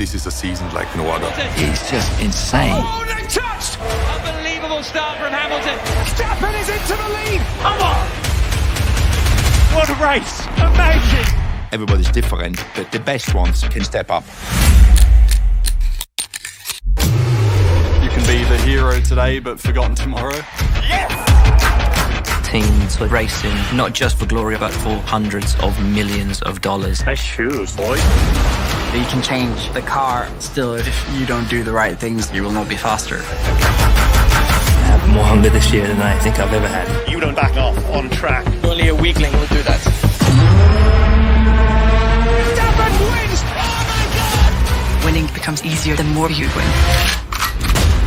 this is a season like no other. He's just insane. Oh, they touched! Unbelievable start from Hamilton. Verstappen is into the lead. Come on! What a race! Amazing! Everybody's different, but the best ones can step up. You can be the hero today, but forgotten tomorrow. Teams were racing not just for glory, but for hundreds of millions of dollars. Nice shoes, boy. You can change the car. Still, if you don't do the right things, you will not be faster. I have more hunger this year than I think I've ever had. You don't back off on track. Only a weakling will do that. Verstappen wins! Oh my God! Winning becomes easier the more you win.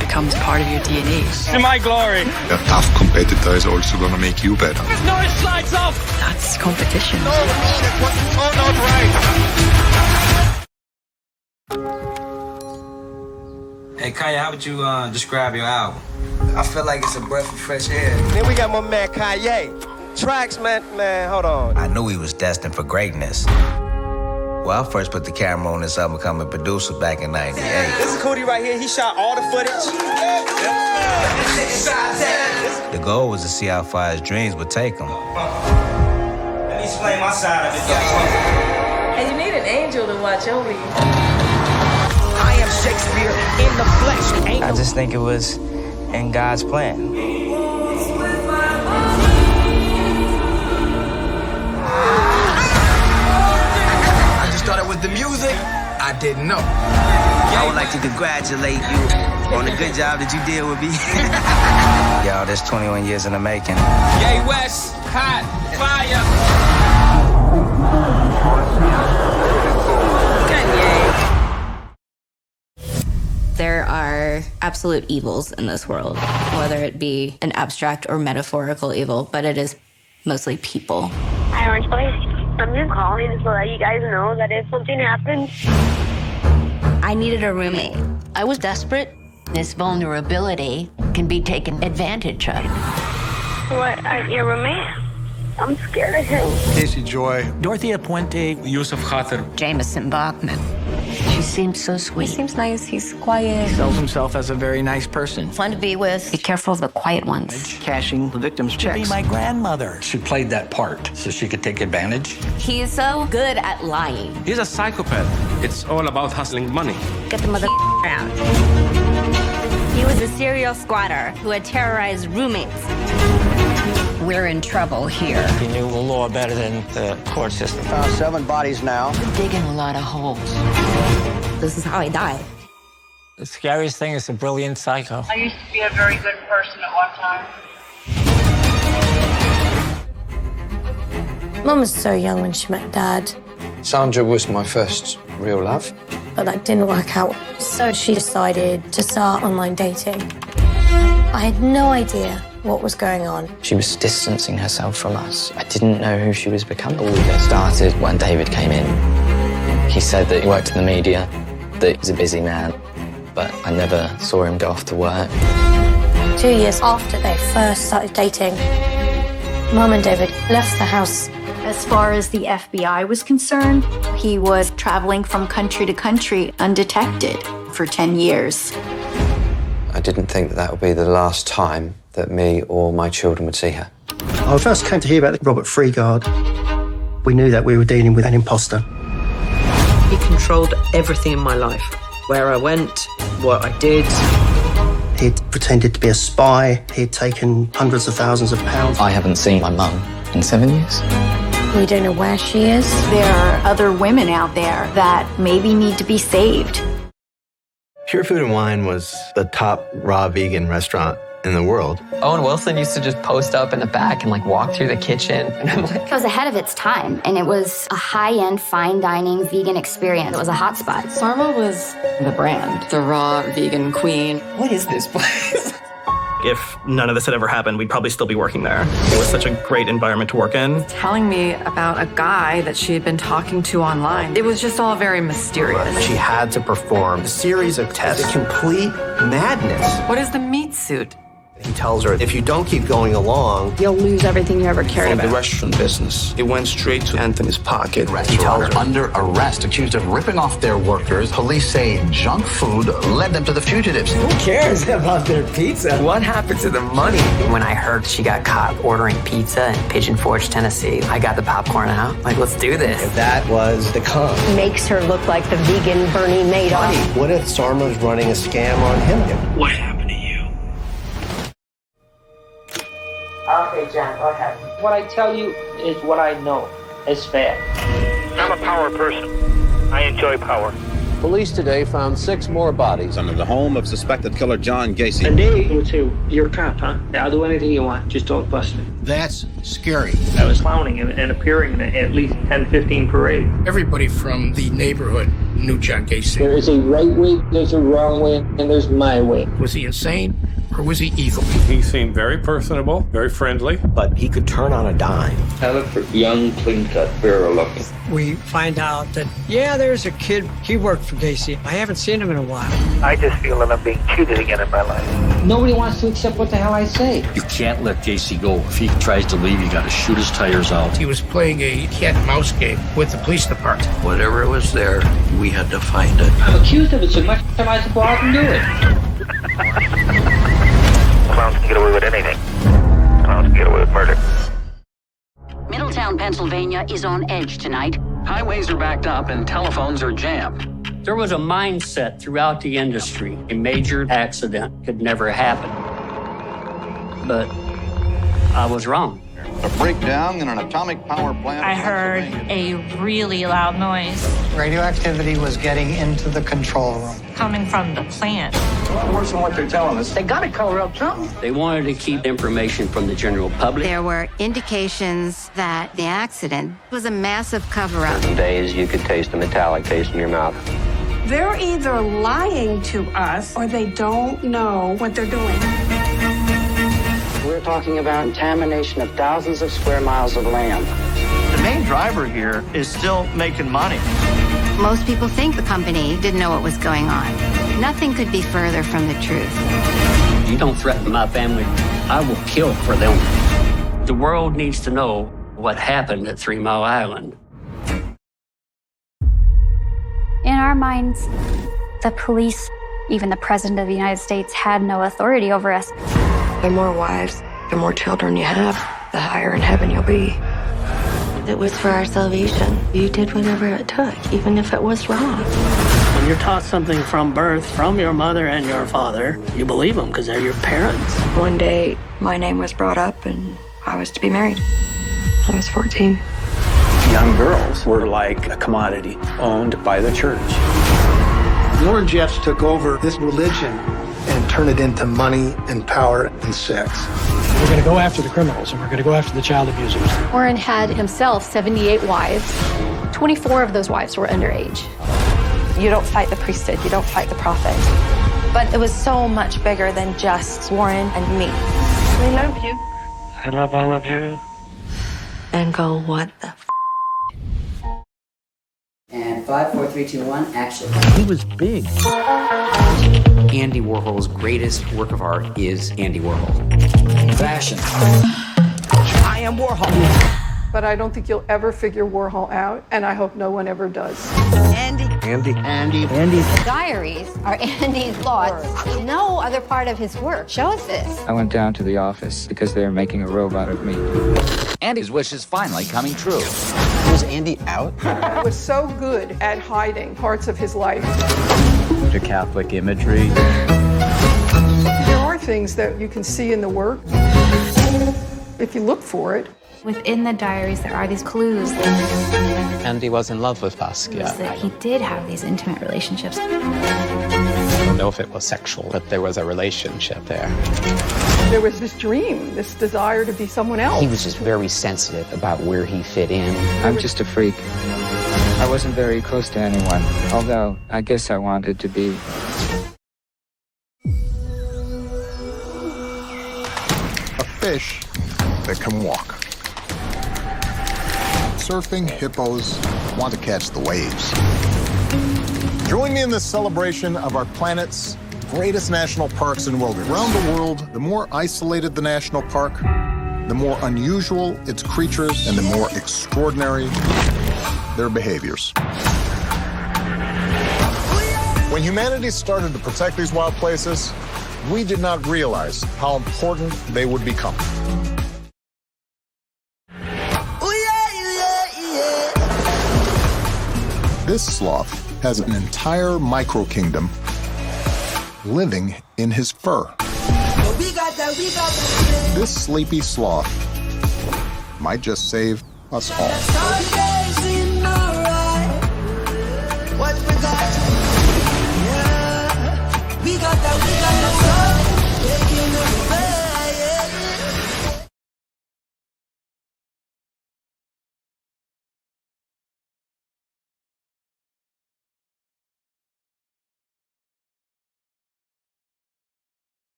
It becomes part of your DNA. To my glory. A tough competitor is also going to make you better. As Norris slides off. That's competition. Oh, it was so not right. Hey, Kanye, how would you describe your album? I feel like it's a breath of fresh air. Then we got my man Kanye. Tracks, man, hold on. I knew he was destined for greatness. Well, I first put the camera on this album becoming a producer back in '98. This is Cootie right here. He shot all the footage. The goal was to see how far his dreams would take him. Let me explain my side of it. And you need an angel to watch over you. I am Shakespeare in the flesh. I just think it was in God's plan. I just thought it was the music. I didn't know. I would like to congratulate you on the good job that you did with me. Y'all, that's 21 years in the making. Yay, West. Hot. Fire. There are absolute evils in this world, whether it be an abstract or metaphorical evil, but it is mostly people. Hi, Orange Boys. I'm just calling to let you guys know that if something happens... I needed a roommate. I was desperate. This vulnerability can be taken advantage of. What, your roommate? I'm scared of him. Casey Joy. Dorothea Puente. Yusuf Khater. Jameson Bachman. She seems so sweet. He seems nice, he's quiet. Sells himself as a very nice person. Fun to be with. Be careful of the quiet ones. Cashing the victim's checks. Be my grandmother. She played that part so she could take advantage. He is so good at lying. He's a psychopath. It's all about hustling money. Get the mother out. He was a serial squatter who had terrorized roommates. We're in trouble here. He knew the law better than the court system. Found 7 bodies now. We're digging a lot of holes. This is how he died. The scariest thing is a brilliant psycho. I used to be a very good person at one time. Mum was so young when she met Dad, Sandra was my first real love. but that didn't work out. So she decided to start online dating. I had no idea what was going on. She was distancing herself from us. I didn't know who she was becoming. All we got started when David came in. He said that he worked in the media, that he was a busy man, but I never saw him go off to work. 2 years after they first started dating, Mum and David left the house. As far as the FBI was concerned, he was traveling from country to country undetected for 10 years. I didn't think that would be the last time that me or my children would see her. When I first came to hear about Robert Freegard, we knew that we were dealing with an imposter. He controlled everything in my life. Where I went, what I did. He'd pretended to be a spy. He'd taken hundreds of thousands of pounds. I haven't seen my mum in 7 years. We don't know where she is. There are other women out there that maybe need to be saved. Pure Food and Wine was the top raw vegan restaurant in the world. Owen Wilson used to just post up in the back and walk through the kitchen. And I'm like, it was ahead of its time, and it was a high-end, fine dining vegan experience. It was a hotspot. Sarma was the brand, the raw vegan queen. What is this place? If none of this had ever happened, we'd probably still be working there. It was such a great environment to work in. Telling me about a guy that she had been talking to online. It was just all very mysterious. She had to perform a series of tests. A complete madness. What is the meat suit? He tells her, if you don't keep going along, you'll lose everything you ever cared From about. the restaurant business, it went straight to Anthony's pocket. He tells her, under arrest, accused of ripping off their workers. Police say junk food led them to the fugitives. Who cares about their pizza? What happened to the money? When I heard she got caught ordering pizza in Pigeon Forge, Tennessee, I got the popcorn out. Like, let's do this. That was the con. Makes her look like the vegan Bernie Madoff. What if Sarma's running a scam on him? What happened to you? Okay, John, go ahead. What I tell you is what I know. It's fact. I'm a power person. I enjoy power. Police today found 6 more bodies under the home of suspected killer John Gacy. And they would say, you're a cop, huh? I'll do anything you want. Just don't bust me. That's scary. I was clowning and appearing in at least 10, 15 parades. Everybody from the neighborhood knew John Gacy. There is a right way, there's a wrong way, and there's my way. Was he insane or was he evil? He seemed very personable, very friendly. But he could turn on a dime. I look for young, clean-cut, fair looking. We find out that, there's a kid, he worked for Gacy. I haven't seen him in a while. I just feel that I'm being cheated again in my life. Nobody wants to accept what the hell I say. You can't let Gacy go. If he tries to leave, you got to shoot his tires out. He was playing a cat and mouse game with the police department. Whatever was there, we had to find it. I'm accused of it so much I might as well go out and do it. Clowns can get away with anything. Clowns can get away with murder. Middletown, Pennsylvania is on edge tonight. Highways are backed up and telephones are jammed. There was a mindset throughout the industry. A major accident could never happen. But I was wrong. A breakdown in an atomic power plant. I heard a really loud noise. Radioactivity was getting into the control room. Coming from the plant. Worse than what they're telling us. They gotta cover up something. They wanted to keep information from the general public. There were indications that the accident was a massive cover-up. Some days you could taste a metallic taste in your mouth. They're either lying to us or they don't know what they're doing. We're talking about contamination of thousands of square miles of land. The main driver here is still making money. Most people think the company didn't know what was going on. Nothing could be further from the truth. You don't threaten my family, I will kill for them. The world needs to know what happened at 3 Mile Island. In our minds, the police, even the President of the United States, had no authority over us. The more wives, the more children you have, the higher in heaven you'll be. It was for our salvation. You did whatever it took, even if it was wrong. When you're taught something from birth, from your mother and your father, you believe them because they're your parents. One day, my name was brought up and I was to be married. I was 14. Young girls were like a commodity owned by the church. Warren Jeffs took over this religion and turned it into money and power and sex. We're going to go after the criminals, and we're going to go after the child abusers. Warren had himself 78 wives. 24 of those wives were underage. You don't fight the priesthood, you don't fight the prophet. But it was so much bigger than just Warren and me. We love you. I love all of you. And go, what the f? And 5, 4, 3, 2, 1, action. He was big. Andy Warhol's greatest work of art is Andy Warhol. Fashion. I am Warhol. But I don't think you'll ever figure Warhol out, and I hope no one ever does. Andy. The diaries are Andy's thoughts. No other part of his work shows this. I went down to the office because they were making a robot of me. Andy's wish is finally coming true. Was Andy out? He was so good at hiding parts of his life. The Catholic imagery. There are things that you can see in the work if you look for it. Within the diaries, there are these clues. Andy was in love with Basquiat. That he did have these intimate relationships. I don't know if it was sexual, but there was a relationship there. There was this dream, this desire to be someone else. He was just very sensitive about where he fit in. I'm just a freak. I wasn't very close to anyone, although I guess I wanted to be. A fish that can walk. Surfing hippos want to catch the waves. Join me in this celebration of our planet's greatest national parks in the world. Around the world, the more isolated the national park, the more unusual its creatures and the more extraordinary their behaviors. When humanity started to protect these wild places, we did not realize how important they would become. This sloth has an entire micro-kingdom living in his fur. This sleepy sloth might just save us all.